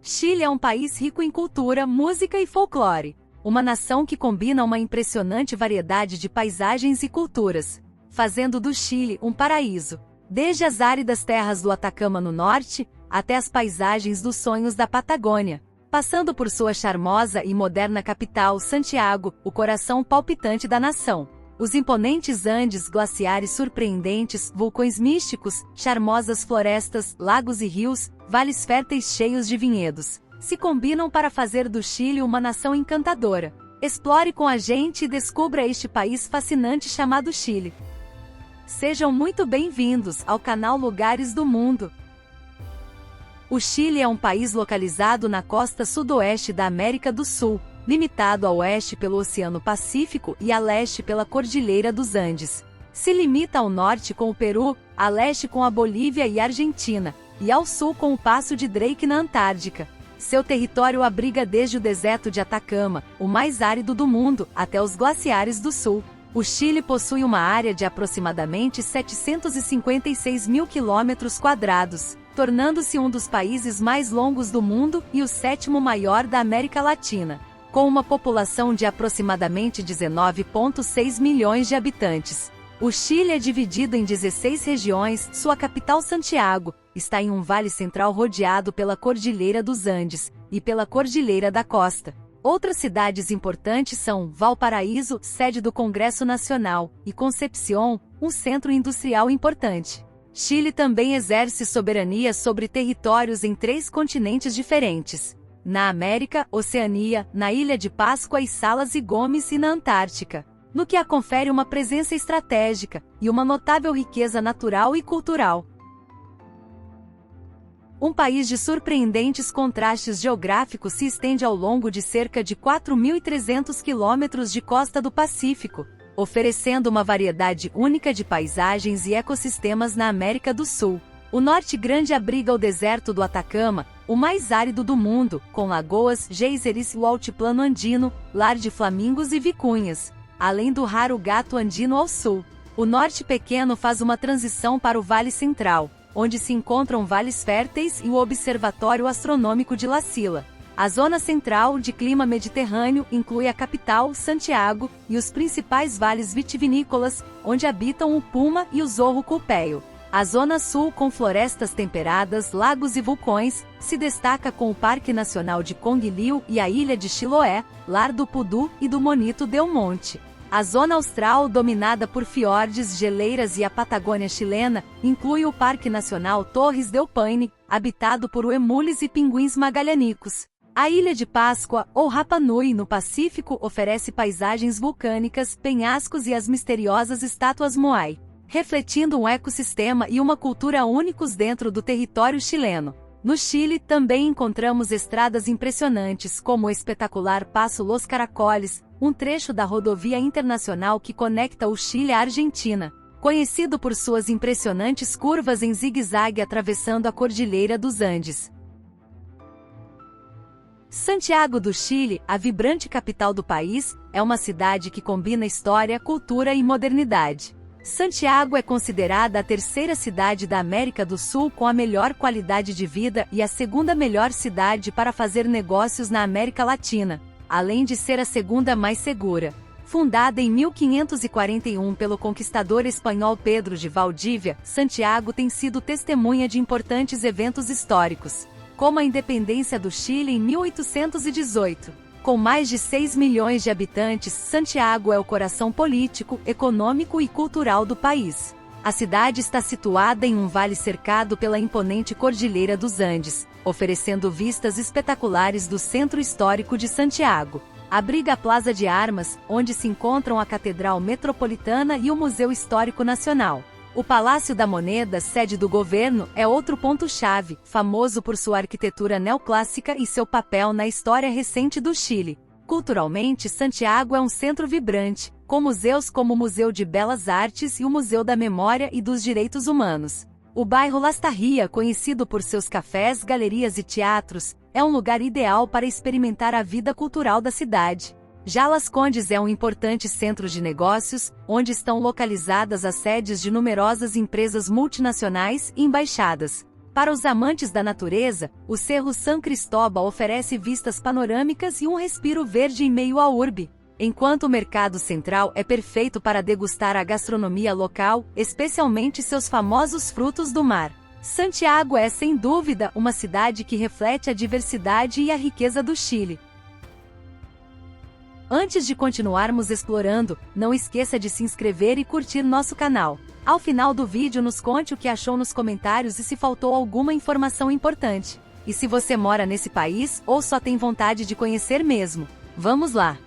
Chile é um país rico em cultura, música e folclore. Uma nação que combina uma impressionante variedade de paisagens e culturas, fazendo do Chile um paraíso. Desde as áridas terras do Atacama no norte, até as paisagens dos sonhos da Patagônia, passando por sua charmosa e moderna capital, Santiago, o coração palpitante da nação. Os imponentes Andes glaciares surpreendentes, vulcões místicos, charmosas florestas, lagos e rios, vales férteis cheios de vinhedos, se combinam para fazer do Chile uma nação encantadora. Explore com a gente e descubra este país fascinante chamado Chile. Sejam muito bem-vindos ao canal Lugares do Mundo. O Chile é um país localizado na costa sudoeste da América do Sul, limitado a oeste pelo Oceano Pacífico e a leste pela Cordilheira dos Andes. Se limita ao norte com o Peru, a leste com a Bolívia e Argentina, e ao sul com o Passo de Drake na Antártica. Seu território abriga desde o deserto de Atacama, o mais árido do mundo, até os glaciares do sul. O Chile possui uma área de aproximadamente 756 mil quilômetros quadrados, tornando-se um dos países mais longos do mundo e o sétimo maior da América Latina, com uma população de aproximadamente 19,6 milhões de habitantes. O Chile é dividido em 16 regiões. Sua capital, Santiago, está em um vale central rodeado pela Cordilheira dos Andes e pela Cordilheira da Costa. Outras cidades importantes são Valparaíso, sede do Congresso Nacional, e Concepción, um centro industrial importante. Chile também exerce soberania sobre territórios em 3 continentes diferentes: na América, Oceania, na Ilha de Páscoa e Salas e Gomes e na Antártica, no que a confere uma presença estratégica e uma notável riqueza natural e cultural. Um país de surpreendentes contrastes geográficos se estende ao longo de cerca de 4.300 quilômetros de costa do Pacífico, oferecendo uma variedade única de paisagens e ecossistemas na América do Sul. O Norte Grande abriga o deserto do Atacama, o mais árido do mundo, com lagoas, geysers e o altiplano andino, lar de flamingos e vicunhas, além do raro gato andino ao sul. O Norte Pequeno faz uma transição para o Vale Central, onde se encontram vales férteis e o Observatório Astronômico de La Silla. A zona central, de clima mediterrâneo, inclui a capital, Santiago, e os principais vales vitivinícolas, onde habitam o puma e o zorro culpeio. A zona sul, com florestas temperadas, lagos e vulcões, se destaca com o Parque Nacional de Conguilhão e a ilha de Chiloé, lar do Pudu e do Monito Del Monte. A zona austral, dominada por fiordes, geleiras e a Patagônia chilena, inclui o Parque Nacional Torres del Paine, habitado por uemules e pinguins magalhãnicos. A Ilha de Páscoa, ou Rapa Nui, no Pacífico, oferece paisagens vulcânicas, penhascos e as misteriosas estátuas Moai, refletindo um ecossistema e uma cultura únicos dentro do território chileno. No Chile, também encontramos estradas impressionantes, como o espetacular Passo Los Caracoles, um trecho da rodovia internacional que conecta o Chile à Argentina, conhecido por suas impressionantes curvas em zigue-zague atravessando a Cordilheira dos Andes. Santiago do Chile, a vibrante capital do país, é uma cidade que combina história, cultura e modernidade. Santiago é considerada a 3ª cidade da América do Sul com a melhor qualidade de vida e a 2ª melhor cidade para fazer negócios na América Latina, além de ser a 2ª mais segura. Fundada em 1541 pelo conquistador espanhol Pedro de Valdívia, Santiago tem sido testemunha de importantes eventos históricos, como a independência do Chile em 1818. Com mais de 6 milhões de habitantes, Santiago é o coração político, econômico e cultural do país. A cidade está situada em um vale cercado pela imponente Cordilheira dos Andes, oferecendo vistas espetaculares do centro histórico de Santiago. Abriga a Plaza de Armas, onde se encontram a Catedral Metropolitana e o Museu Histórico Nacional. O Palácio da Moneda, sede do governo, é outro ponto-chave, famoso por sua arquitetura neoclássica e seu papel na história recente do Chile. Culturalmente, Santiago é um centro vibrante, com museus como o Museu de Belas Artes e o Museu da Memória e dos Direitos Humanos. O bairro Lastarria, conhecido por seus cafés, galerias e teatros, é um lugar ideal para experimentar a vida cultural da cidade. Já Las Condes é um importante centro de negócios, onde estão localizadas as sedes de numerosas empresas multinacionais e embaixadas. Para os amantes da natureza, o Cerro San Cristóbal oferece vistas panorâmicas e um respiro verde em meio à urbe, enquanto o Mercado Central é perfeito para degustar a gastronomia local, especialmente seus famosos frutos do mar. Santiago é, sem dúvida, uma cidade que reflete a diversidade e a riqueza do Chile. Antes de continuarmos explorando, não esqueça de se inscrever e curtir nosso canal. Ao final do vídeo nos conte o que achou nos comentários e se faltou alguma informação importante. E se você mora nesse país ou só tem vontade de conhecer mesmo. Vamos lá!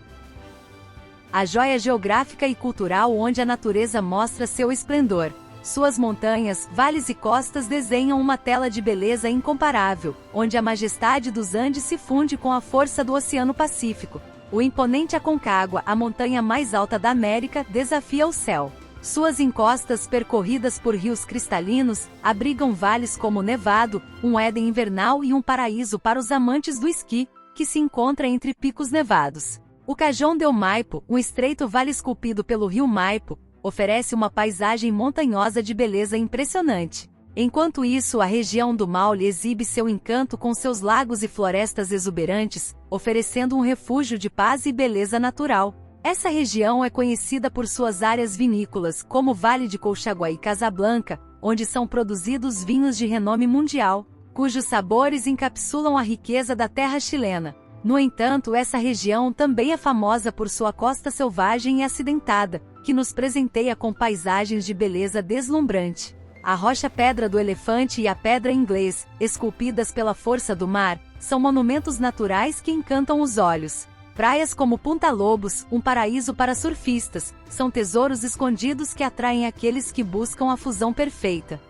A joia geográfica e cultural onde a natureza mostra seu esplendor. Suas montanhas, vales e costas desenham uma tela de beleza incomparável, onde a majestade dos Andes se funde com a força do Oceano Pacífico. O imponente Aconcagua, a montanha mais alta da América, desafia o céu. Suas encostas, percorridas por rios cristalinos, abrigam vales como o Nevado, um Éden invernal e um paraíso para os amantes do esqui, que se encontra entre picos nevados. O Cajón del Maipo, um estreito vale esculpido pelo rio Maipo, oferece uma paisagem montanhosa de beleza impressionante. Enquanto isso, a região do Maule exibe seu encanto com seus lagos e florestas exuberantes, oferecendo um refúgio de paz e beleza natural. Essa região é conhecida por suas áreas vinícolas, como o Vale de Colchagua e Casablanca, onde são produzidos vinhos de renome mundial, cujos sabores encapsulam a riqueza da terra chilena. No entanto, essa região também é famosa por sua costa selvagem e acidentada, que nos presenteia com paisagens de beleza deslumbrante. A rocha Pedra do Elefante e a Pedra Inglês, esculpidas pela força do mar, são monumentos naturais que encantam os olhos. Praias como Punta Lobos, um paraíso para surfistas, são tesouros escondidos que atraem aqueles que buscam a fusão perfeita.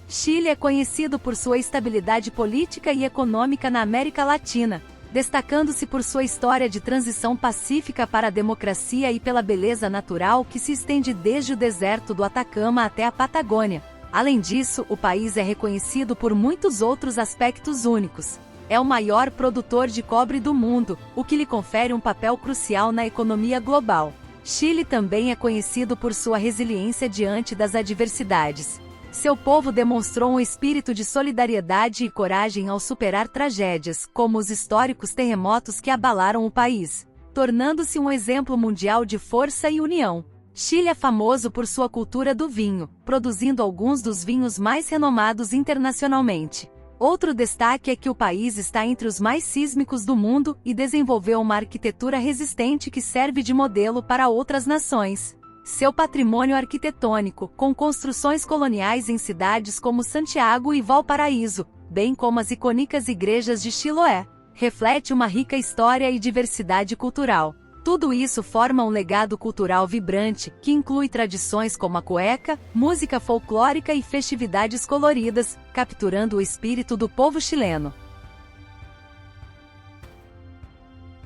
Chile é conhecido por sua estabilidade política e econômica na América Latina, destacando-se por sua história de transição pacífica para a democracia e pela beleza natural que se estende desde o deserto do Atacama até a Patagônia. Além disso, o país é reconhecido por muitos outros aspectos únicos. É o maior produtor de cobre do mundo, o que lhe confere um papel crucial na economia global. Chile também é conhecido por sua resiliência diante das adversidades. Seu povo demonstrou um espírito de solidariedade e coragem ao superar tragédias, como os históricos terremotos que abalaram o país, tornando-se um exemplo mundial de força e união. Chile é famoso por sua cultura do vinho, produzindo alguns dos vinhos mais renomados internacionalmente. Outro destaque é que o país está entre os mais sísmicos do mundo e desenvolveu uma arquitetura resistente que serve de modelo para outras nações. Seu patrimônio arquitetônico, com construções coloniais em cidades como Santiago e Valparaíso, bem como as icônicas igrejas de Chiloé, reflete uma rica história e diversidade cultural. Tudo isso forma um legado cultural vibrante, que inclui tradições como a cueca, música folclórica e festividades coloridas, capturando o espírito do povo chileno.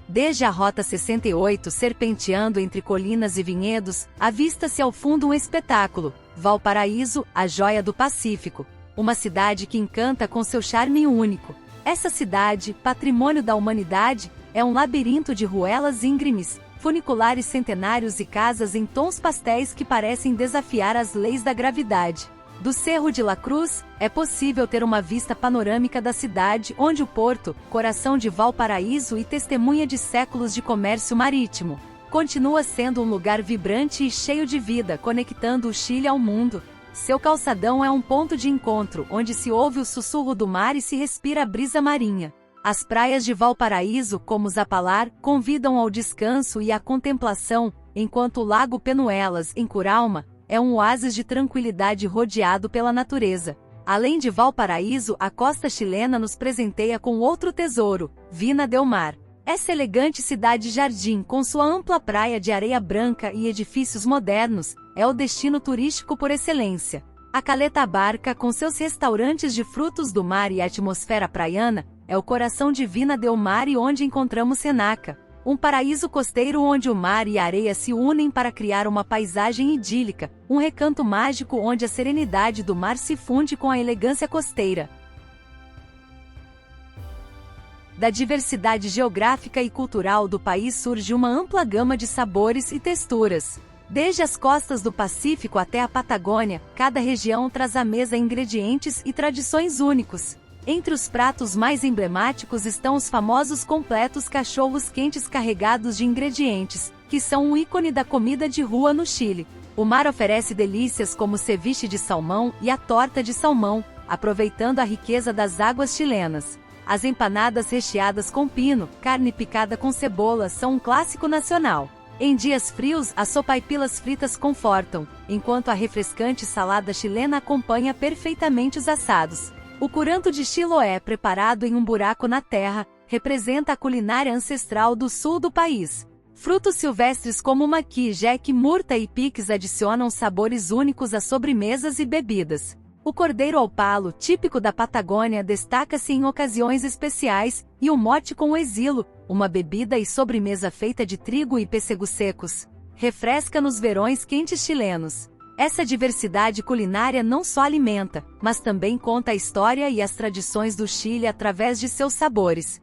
Desde a Rota 68 serpenteando entre colinas e vinhedos, avista-se ao fundo um espetáculo, Valparaíso, a joia do Pacífico, uma cidade que encanta com seu charme único. Essa cidade, patrimônio da humanidade, é um labirinto de ruelas íngremes, funiculares centenários e casas em tons pastéis que parecem desafiar as leis da gravidade. Do Cerro de la Cruz, é possível ter uma vista panorâmica da cidade, onde o porto, coração de Valparaíso e testemunha de séculos de comércio marítimo, continua sendo um lugar vibrante e cheio de vida, conectando o Chile ao mundo. Seu calçadão é um ponto de encontro, onde se ouve o sussurro do mar e se respira a brisa marinha. As praias de Valparaíso, como Zapalar, convidam ao descanso e à contemplação, enquanto o Lago Penuelas, em Curalma, é um oásis de tranquilidade rodeado pela natureza. Além de Valparaíso, a costa chilena nos presenteia com outro tesouro, Vina del Mar. Essa elegante cidade-jardim, com sua ampla praia de areia branca e edifícios modernos, é o destino turístico por excelência. A Caleta Barca, com seus restaurantes de frutos do mar e atmosfera praiana, é o coração de Vina del Mar e onde encontramos Senaca, um paraíso costeiro onde o mar e a areia se unem para criar uma paisagem idílica, um recanto mágico onde a serenidade do mar se funde com a elegância costeira. Da diversidade geográfica e cultural do país surge uma ampla gama de sabores e texturas. Desde as costas do Pacífico até a Patagônia, cada região traz à mesa ingredientes e tradições únicos. Entre os pratos mais emblemáticos estão os famosos completos cachorros quentes carregados de ingredientes, que são um ícone da comida de rua no Chile. O mar oferece delícias como o ceviche de salmão e a torta de salmão, aproveitando a riqueza das águas chilenas. As empanadas recheadas com pino, carne picada com cebola são um clássico nacional. Em dias frios, as sopaipilas fritas confortam, enquanto a refrescante salada chilena acompanha perfeitamente os assados. O curanto de Chiloé, preparado em um buraco na terra, representa a culinária ancestral do sul do país. Frutos silvestres como maqui, jeque, murta e piques adicionam sabores únicos a sobremesas e bebidas. O cordeiro ao palo, típico da Patagônia, destaca-se em ocasiões especiais, e o mote com exilo, uma bebida e sobremesa feita de trigo e pêssegos secos, refresca nos verões quentes chilenos. Essa diversidade culinária não só alimenta, mas também conta a história e as tradições do Chile através de seus sabores.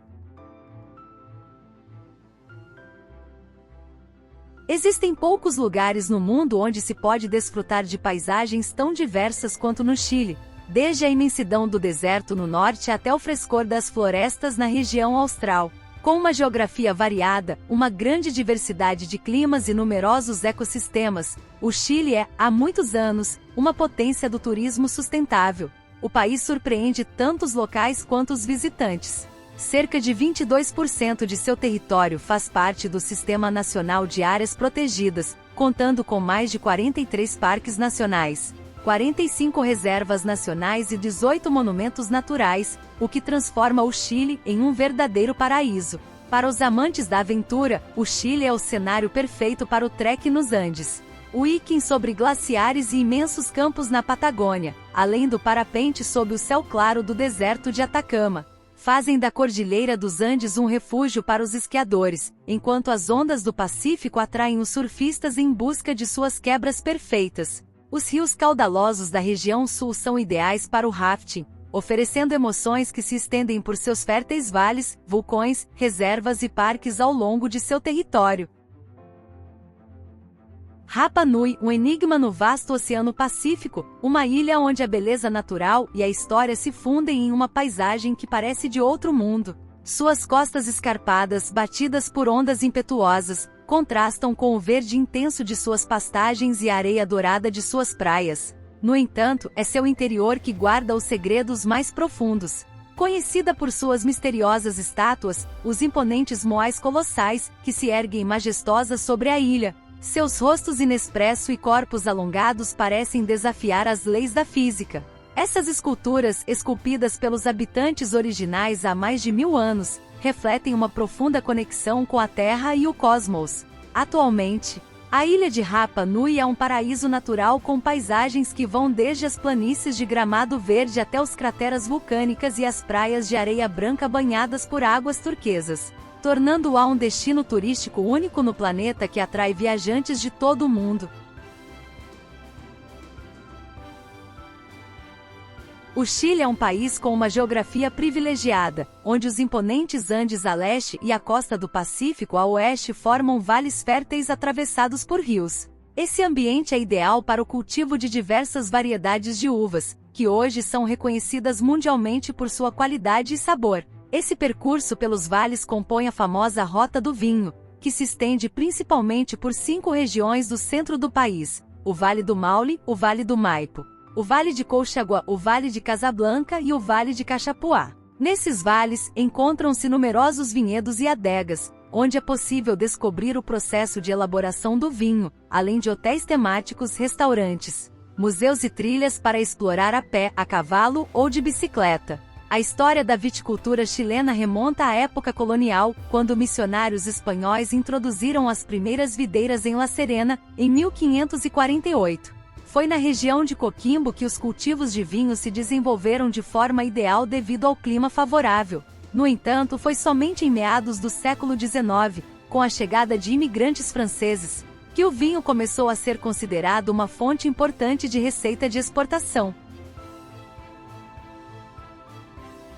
Existem poucos lugares no mundo onde se pode desfrutar de paisagens tão diversas quanto no Chile, desde a imensidão do deserto no norte até o frescor das florestas na região austral. Com uma geografia variada, uma grande diversidade de climas e numerosos ecossistemas, o Chile é, há muitos anos, uma potência do turismo sustentável. O país surpreende tanto os locais quanto os visitantes. Cerca de 22% de seu território faz parte do Sistema Nacional de Áreas Protegidas, contando com mais de 43 parques nacionais, 45 reservas nacionais e 18 monumentos naturais, o que transforma o Chile em um verdadeiro paraíso. Para os amantes da aventura, o Chile é o cenário perfeito para o trek nos Andes. O hiking sobre glaciares e imensos campos na Patagônia, além do parapente sob o céu claro do deserto de Atacama, fazem da Cordilheira dos Andes um refúgio para os esquiadores, enquanto as ondas do Pacífico atraem os surfistas em busca de suas quebras perfeitas. Os rios caudalosos da região sul são ideais para o rafting, oferecendo emoções que se estendem por seus férteis vales, vulcões, reservas e parques ao longo de seu território. Rapa Nui, um enigma no vasto Oceano Pacífico, uma ilha onde a beleza natural e a história se fundem em uma paisagem que parece de outro mundo. Suas costas escarpadas, batidas por ondas impetuosas, contrastam com o verde intenso de suas pastagens e a areia dourada de suas praias. No entanto, é seu interior que guarda os segredos mais profundos. Conhecida por suas misteriosas estátuas, os imponentes moais colossais, que se erguem majestosas sobre a ilha. Seus rostos inexpresso e corpos alongados parecem desafiar as leis da física. Essas esculturas, esculpidas pelos habitantes originais há mais de 1000 anos, refletem uma profunda conexão com a Terra e o cosmos. Atualmente, a ilha de Rapa Nui é um paraíso natural com paisagens que vão desde as planícies de gramado verde até os crateras vulcânicas e as praias de areia branca banhadas por águas turquesas, tornando-a um destino turístico único no planeta que atrai viajantes de todo o mundo. O Chile é um país com uma geografia privilegiada, onde os imponentes Andes a leste e a costa do Pacífico a oeste formam vales férteis atravessados por rios. Esse ambiente é ideal para o cultivo de diversas variedades de uvas, que hoje são reconhecidas mundialmente por sua qualidade e sabor. Esse percurso pelos vales compõe a famosa Rota do Vinho, que se estende principalmente por 5 regiões do centro do país: o Vale do Maule, o Vale do Maipo, o Vale de Colchagua, o Vale de Casablanca e o Vale de Cachapuá. Nesses vales, encontram-se numerosos vinhedos e adegas, onde é possível descobrir o processo de elaboração do vinho, além de hotéis temáticos, restaurantes, museus e trilhas para explorar a pé, a cavalo ou de bicicleta. A história da viticultura chilena remonta à época colonial, quando missionários espanhóis introduziram as primeiras videiras em La Serena, em 1548. Foi na região de Coquimbo que os cultivos de vinho se desenvolveram de forma ideal devido ao clima favorável. No entanto, foi somente em meados do século XIX, com a chegada de imigrantes franceses, que o vinho começou a ser considerado uma fonte importante de receita de exportação.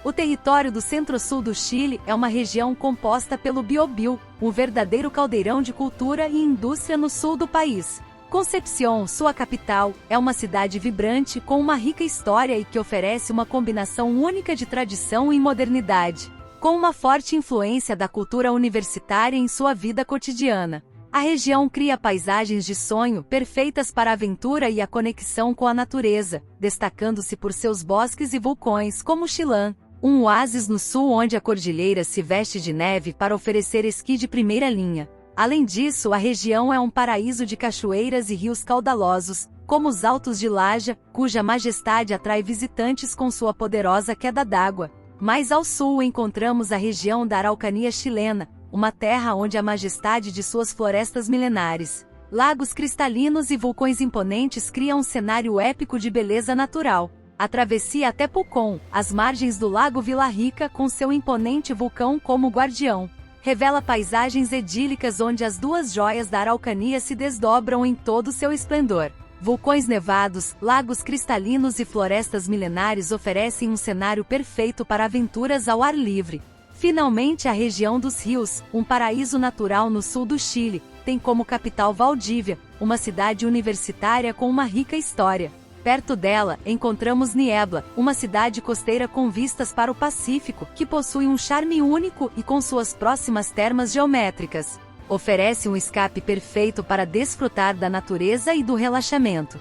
O território do centro-sul do Chile é uma região composta pelo Biobío, um verdadeiro caldeirão de cultura e indústria no sul do país. Concepción, sua capital, é uma cidade vibrante com uma rica história e que oferece uma combinação única de tradição e modernidade, com uma forte influência da cultura universitária em sua vida cotidiana. A região cria paisagens de sonho perfeitas para a aventura e a conexão com a natureza, destacando-se por seus bosques e vulcões como Chillán, um oásis no sul onde a cordilheira se veste de neve para oferecer esqui de primeira linha. Além disso, a região é um paraíso de cachoeiras e rios caudalosos, como os Altos de Laja, cuja majestade atrai visitantes com sua poderosa queda d'água. Mais ao sul encontramos a região da Araucania chilena, uma terra onde a majestade de suas florestas milenares, lagos cristalinos e vulcões imponentes criam um cenário épico de beleza natural. A travessia até Pucón, às margens do Lago Vila Rica com seu imponente vulcão como guardião, revela paisagens idílicas onde as duas joias da Araucania se desdobram em todo seu esplendor. Vulcões nevados, lagos cristalinos e florestas milenares oferecem um cenário perfeito para aventuras ao ar livre. Finalmente, a região dos rios, um paraíso natural no sul do Chile, tem como capital Valdívia, uma cidade universitária com uma rica história. Perto dela, encontramos Niebla, uma cidade costeira com vistas para o Pacífico, que possui um charme único e com suas próximas termas geométricas, oferece um escape perfeito para desfrutar da natureza e do relaxamento.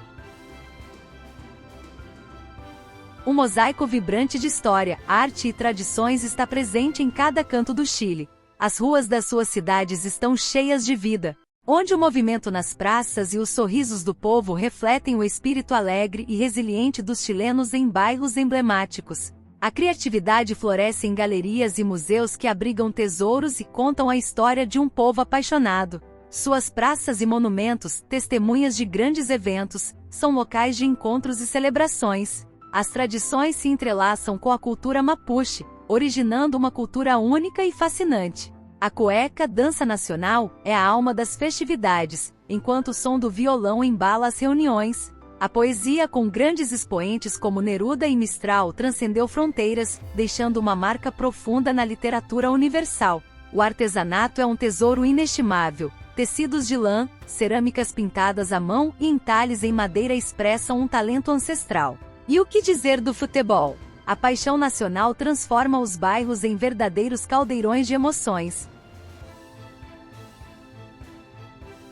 Um mosaico vibrante de história, arte e tradições está presente em cada canto do Chile. As ruas das suas cidades estão cheias de vida, onde o movimento nas praças e os sorrisos do povo refletem o espírito alegre e resiliente dos chilenos em bairros emblemáticos. A criatividade floresce em galerias e museus que abrigam tesouros e contam a história de um povo apaixonado. Suas praças e monumentos, testemunhas de grandes eventos, são locais de encontros e celebrações. As tradições se entrelaçam com a cultura mapuche, originando uma cultura única e fascinante. A cueca, dança nacional, é a alma das festividades, enquanto o som do violão embala as reuniões. A poesia, com grandes expoentes como Neruda e Mistral, transcendeu fronteiras, deixando uma marca profunda na literatura universal. O artesanato é um tesouro inestimável. Tecidos de lã, cerâmicas pintadas à mão e entalhes em madeira expressam um talento ancestral. E o que dizer do futebol? A paixão nacional transforma os bairros em verdadeiros caldeirões de emoções.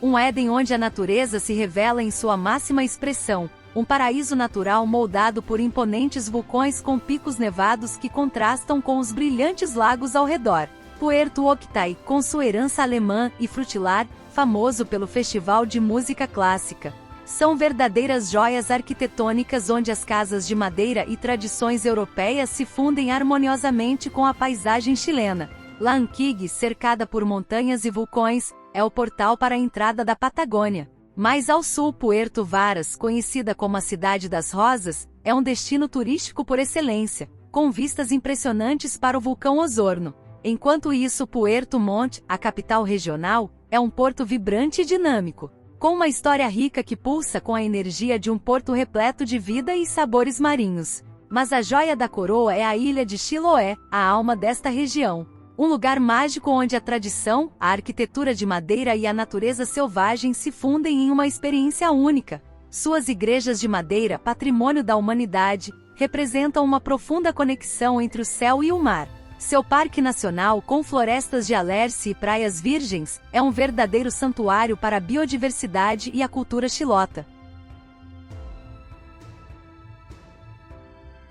Um Éden onde a natureza se revela em sua máxima expressão, um paraíso natural moldado por imponentes vulcões com picos nevados que contrastam com os brilhantes lagos ao redor. Puerto Octay, com sua herança alemã e frutilar, famoso pelo Festival de Música Clássica. São verdadeiras joias arquitetônicas onde as casas de madeira e tradições europeias se fundem harmoniosamente com a paisagem chilena. Lanquig, cercada por montanhas e vulcões, é o portal para a entrada da Patagônia. Mais ao sul, Puerto Varas, conhecida como a Cidade das Rosas, é um destino turístico por excelência, com vistas impressionantes para o vulcão Osorno. Enquanto isso, Puerto Montt, a capital regional, é um porto vibrante e dinâmico, com uma história rica que pulsa com a energia de um porto repleto de vida e sabores marinhos. Mas a joia da coroa é a ilha de Chiloé, a alma desta região. Um lugar mágico onde a tradição, a arquitetura de madeira e a natureza selvagem se fundem em uma experiência única. Suas igrejas de madeira, patrimônio da humanidade, representam uma profunda conexão entre o céu e o mar. Seu parque nacional, com florestas de alerce e praias virgens, é um verdadeiro santuário para a biodiversidade e a cultura chilota.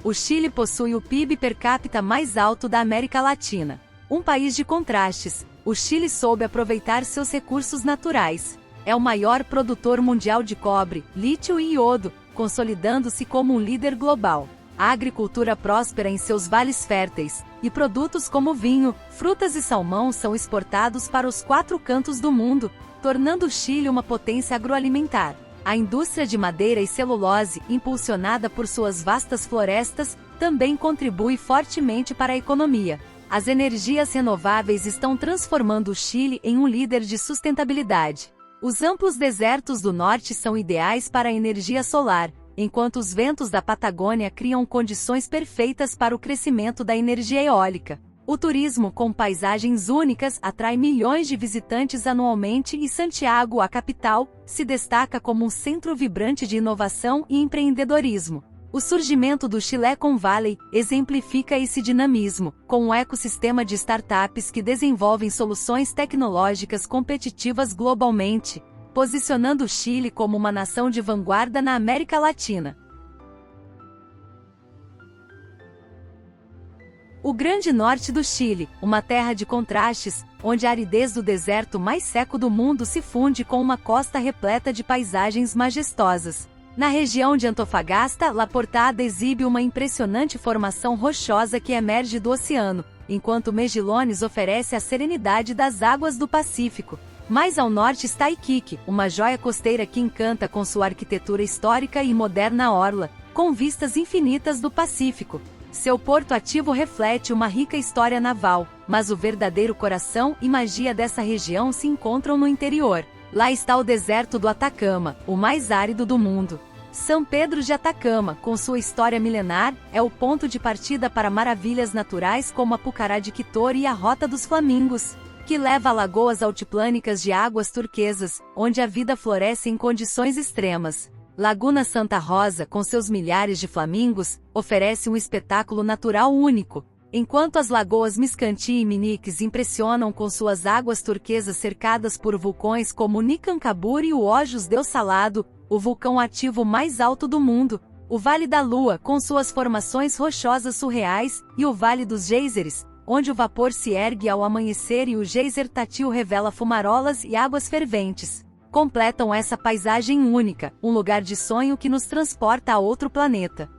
O Chile possui o PIB per capita mais alto da América Latina. Um país de contrastes, o Chile soube aproveitar seus recursos naturais. É o maior produtor mundial de cobre, lítio e iodo, consolidando-se como um líder global. A agricultura próspera em seus vales férteis, e produtos como vinho, frutas e salmão são exportados para os 4 cantos do mundo, tornando o Chile uma potência agroalimentar. A indústria de madeira e celulose, impulsionada por suas vastas florestas, também contribui fortemente para a economia. As energias renováveis estão transformando o Chile em um líder de sustentabilidade. Os amplos desertos do norte são ideais para a energia solar, enquanto os ventos da Patagônia criam condições perfeitas para o crescimento da energia eólica. O turismo com paisagens únicas atrai milhões de visitantes anualmente e Santiago, a capital, se destaca como um centro vibrante de inovação e empreendedorismo. O surgimento do Silicon Valley exemplifica esse dinamismo, com um ecossistema de startups que desenvolvem soluções tecnológicas competitivas globalmente, posicionando o Chile como uma nação de vanguarda na América Latina. O Grande Norte do Chile, uma terra de contrastes, onde a aridez do deserto mais seco do mundo se funde com uma costa repleta de paisagens majestosas. Na região de Antofagasta, La Portada exibe uma impressionante formação rochosa que emerge do oceano, enquanto Mejillones oferece a serenidade das águas do Pacífico. Mais ao norte está Iquique, uma joia costeira que encanta com sua arquitetura histórica e moderna orla, com vistas infinitas do Pacífico. Seu porto ativo reflete uma rica história naval, mas o verdadeiro coração e magia dessa região se encontram no interior. Lá está o deserto do Atacama, o mais árido do mundo. São Pedro de Atacama, com sua história milenar, é o ponto de partida para maravilhas naturais como a Pucará de Quitor e a Rota dos Flamingos, que leva a lagoas altiplânicas de águas turquesas, onde a vida floresce em condições extremas. Laguna Santa Rosa, com seus milhares de flamingos, oferece um espetáculo natural único, enquanto as lagoas Miscanti e Miniques impressionam com suas águas turquesas cercadas por vulcões como o Nicancabur e o Ojos Deus Salado, o vulcão ativo mais alto do mundo, o Vale da Lua com suas formações rochosas surreais, e o Vale dos Geysers, onde o vapor se ergue ao amanhecer e o geyser Tatil revela fumarolas e águas ferventes. Completam essa paisagem única, um lugar de sonho que nos transporta a outro planeta.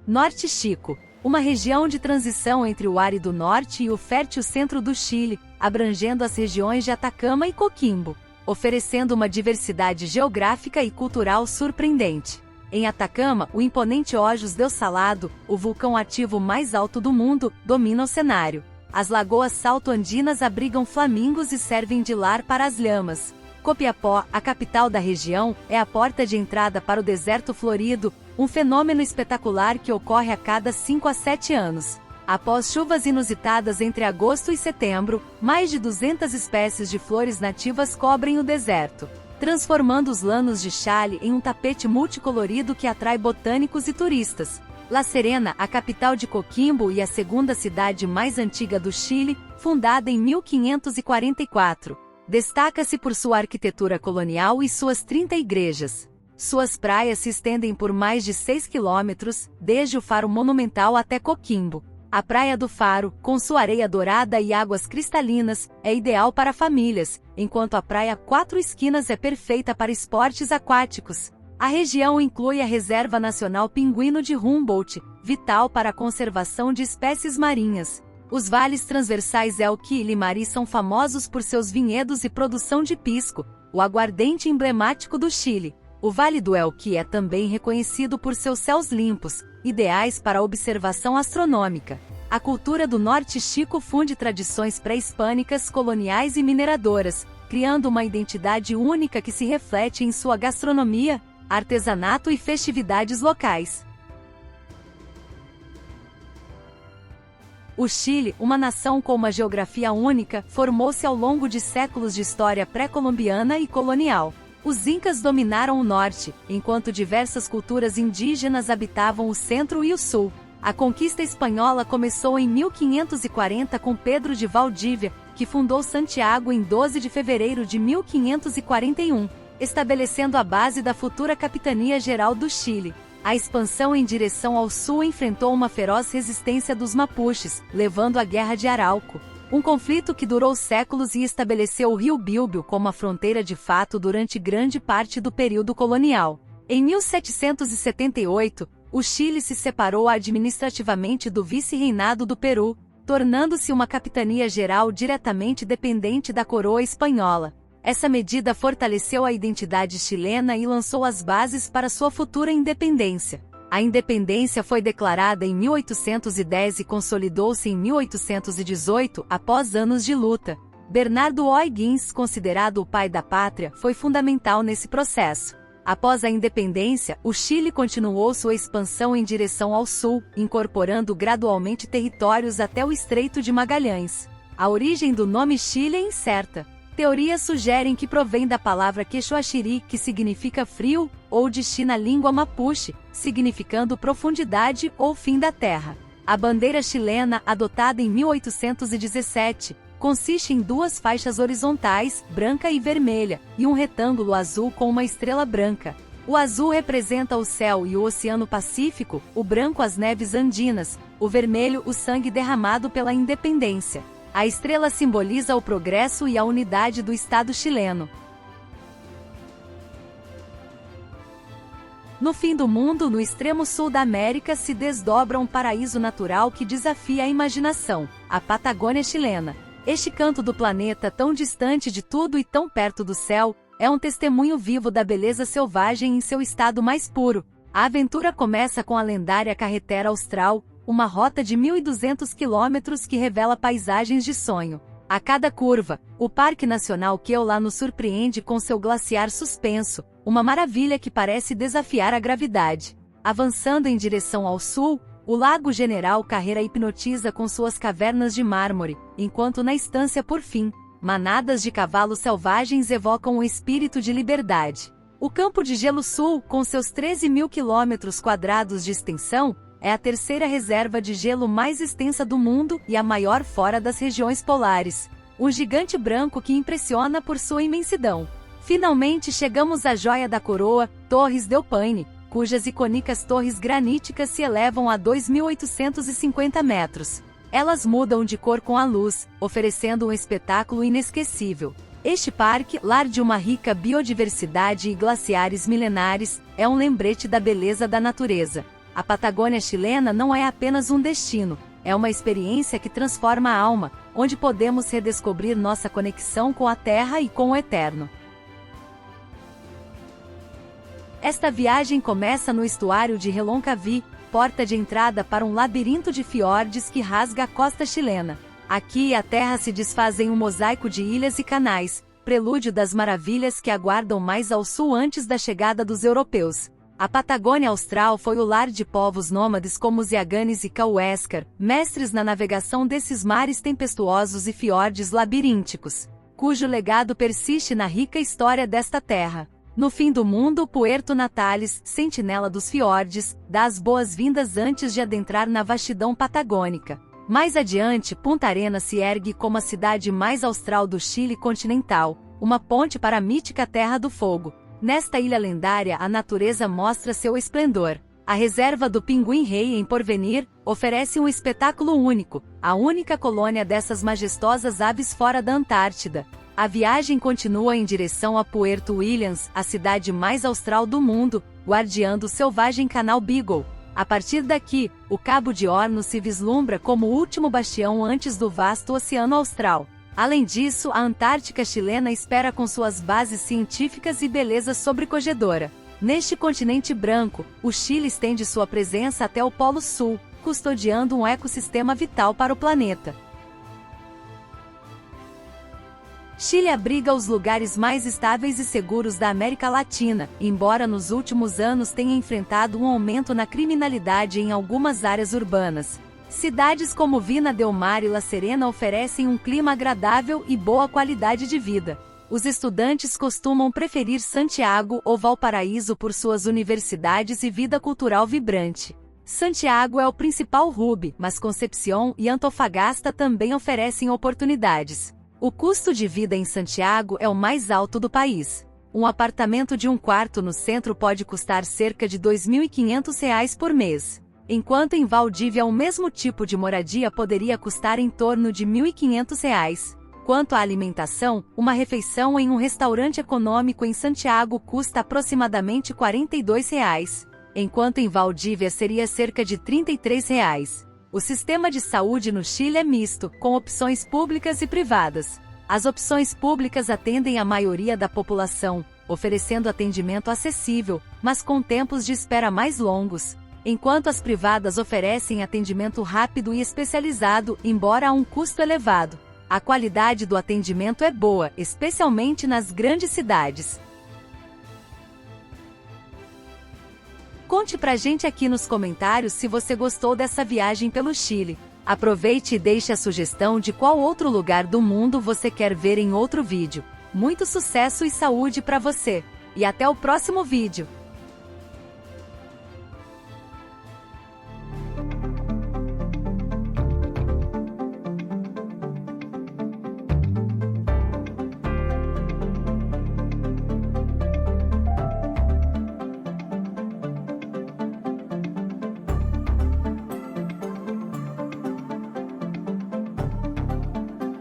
Norte Chico, uma região de transição entre o árido norte e o fértil centro do Chile, abrangendo as regiões de Atacama e Coquimbo, oferecendo uma diversidade geográfica e cultural surpreendente. Em Atacama, o imponente Ojos Deus Salado, o vulcão ativo mais alto do mundo, domina o cenário. As lagoas salto-andinas abrigam flamingos e servem de lar para as lhamas. Copiapó, a capital da região, é a porta de entrada para o deserto florido, um fenômeno espetacular que ocorre a cada 5 a 7 anos. Após chuvas inusitadas entre agosto e setembro, mais de 200 espécies de flores nativas cobrem o deserto, transformando os lanos de Chale em um tapete multicolorido que atrai botânicos e turistas. La Serena, a capital de Coquimbo e a segunda cidade mais antiga do Chile, fundada em 1544, destaca-se por sua arquitetura colonial e suas 30 igrejas. Suas praias se estendem por mais de 6 quilômetros, desde o Faro Monumental até Coquimbo. A Praia do Faro, com sua areia dourada e águas cristalinas, é ideal para famílias, enquanto a Praia Quatro Esquinas é perfeita para esportes aquáticos. A região inclui a Reserva Nacional Pinguino de Humboldt, vital para a conservação de espécies marinhas. Os vales transversais Elqui e Limari são famosos por seus vinhedos e produção de pisco, o aguardente emblemático do Chile. O Vale do Elqui é também reconhecido por seus céus limpos, ideais para a observação astronômica. A cultura do Norte Chico funde tradições pré-hispânicas, coloniais e mineradoras, criando uma identidade única que se reflete em sua gastronomia, artesanato e festividades locais. O Chile, uma nação com uma geografia única, formou-se ao longo de séculos de história pré-colombiana e colonial. Os Incas dominaram o norte, enquanto diversas culturas indígenas habitavam o centro e o sul. A conquista espanhola começou em 1540 com Pedro de Valdívia, que fundou Santiago em 12 de fevereiro de 1541. Estabelecendo a base da futura Capitania Geral do Chile. A expansão em direção ao sul enfrentou uma feroz resistência dos mapuches, levando à Guerra de Arauco, um conflito que durou séculos e estabeleceu o rio Biobío como a fronteira de fato durante grande parte do período colonial. Em 1778, o Chile se separou administrativamente do vice-reinado do Peru, tornando-se uma capitania geral diretamente dependente da coroa espanhola. Essa medida fortaleceu a identidade chilena e lançou as bases para sua futura independência. A independência foi declarada em 1810 e consolidou-se em 1818, após anos de luta. Bernardo O'Higgins, considerado o pai da pátria, foi fundamental nesse processo. Após a independência, o Chile continuou sua expansão em direção ao sul, incorporando gradualmente territórios até o Estreito de Magalhães. A origem do nome Chile é incerta. Teorias sugerem que provém da palavra quechua-xiri, que significa frio, ou de China língua mapuche, significando profundidade ou fim da terra. A bandeira chilena, adotada em 1817, consiste em duas faixas horizontais, branca e vermelha, e um retângulo azul com uma estrela branca. O azul representa o céu e o Oceano Pacífico, o branco as neves andinas, o vermelho o sangue derramado pela independência. A estrela simboliza o progresso e a unidade do Estado chileno. No fim do mundo, no extremo sul da América, se desdobra um paraíso natural que desafia a imaginação, a Patagônia chilena. Este canto do planeta, tão distante de tudo e tão perto do céu, é um testemunho vivo da beleza selvagem em seu estado mais puro. A aventura começa com a lendária Carretera Austral, uma rota de 1.200 quilômetros que revela paisagens de sonho. A cada curva, o Parque Nacional Queulá nos surpreende com seu glaciar suspenso, uma maravilha que parece desafiar a gravidade. Avançando em direção ao sul, o Lago General Carreira hipnotiza com suas cavernas de mármore, enquanto na estância por fim, manadas de cavalos selvagens evocam o espírito de liberdade. O Campo de Gelo Sul, com seus 13.000 quilômetros quadrados de extensão, é a terceira reserva de gelo mais extensa do mundo e a maior fora das regiões polares. Um gigante branco que impressiona por sua imensidão. Finalmente chegamos à joia da coroa, Torres del Paine, cujas icônicas torres graníticas se elevam a 2.850 metros. Elas mudam de cor com a luz, oferecendo um espetáculo inesquecível. Este parque, lar de uma rica biodiversidade e glaciares milenares, é um lembrete da beleza da natureza. A Patagônia chilena não é apenas um destino, é uma experiência que transforma a alma, onde podemos redescobrir nossa conexão com a Terra e com o Eterno. Esta viagem começa no estuário de Reloncaví, porta de entrada para um labirinto de fiordes que rasga a costa chilena. Aqui a terra se desfaz em um mosaico de ilhas e canais, prelúdio das maravilhas que aguardam mais ao sul antes da chegada dos europeus. A Patagônia Austral foi o lar de povos nômades como os Yaganes e Kauescar, mestres na navegação desses mares tempestuosos e fiordes labirínticos, cujo legado persiste na rica história desta terra. No fim do mundo, Puerto Natales, sentinela dos fiordes, dá as boas-vindas antes de adentrar na vastidão patagônica. Mais adiante, Punta Arenas se ergue como a cidade mais austral do Chile continental, uma ponte para a mítica Terra do Fogo. Nesta ilha lendária, a natureza mostra seu esplendor. A reserva do Pinguim-Rei em Porvenir oferece um espetáculo único, a única colônia dessas majestosas aves fora da Antártida. A viagem continua em direção a Puerto Williams, a cidade mais austral do mundo, guardiã do selvagem Canal Beagle. A partir daqui, o Cabo de Hornos se vislumbra como o último bastião antes do vasto Oceano Austral. Além disso, a Antártica chilena espera com suas bases científicas e beleza sobrecogedora. Neste continente branco, o Chile estende sua presença até o Polo Sul, custodiando um ecossistema vital para o planeta. Chile abriga os lugares mais estáveis e seguros da América Latina, embora nos últimos anos tenha enfrentado um aumento na criminalidade em algumas áreas urbanas. Cidades como Vina del Mar e La Serena oferecem um clima agradável e boa qualidade de vida. Os estudantes costumam preferir Santiago ou Valparaíso por suas universidades e vida cultural vibrante. Santiago é o principal hub, mas Concepción e Antofagasta também oferecem oportunidades. O custo de vida em Santiago é o mais alto do país. Um apartamento de um quarto no centro pode custar cerca de R$ 2.500 por mês. Enquanto em Valdívia o mesmo tipo de moradia poderia custar em torno de R$ 1.500. Quanto à alimentação, uma refeição em um restaurante econômico em Santiago custa aproximadamente R$ 42, enquanto em Valdívia seria cerca de R$ 33. O sistema de saúde no Chile é misto, com opções públicas e privadas. As opções públicas atendem a maioria da população, oferecendo atendimento acessível, mas com tempos de espera mais longos, enquanto as privadas oferecem atendimento rápido e especializado, embora a um custo elevado. A qualidade do atendimento é boa, especialmente nas grandes cidades. Conte pra gente aqui nos comentários se você gostou dessa viagem pelo Chile. Aproveite e deixe a sugestão de qual outro lugar do mundo você quer ver em outro vídeo. Muito sucesso e saúde pra você! E até o próximo vídeo!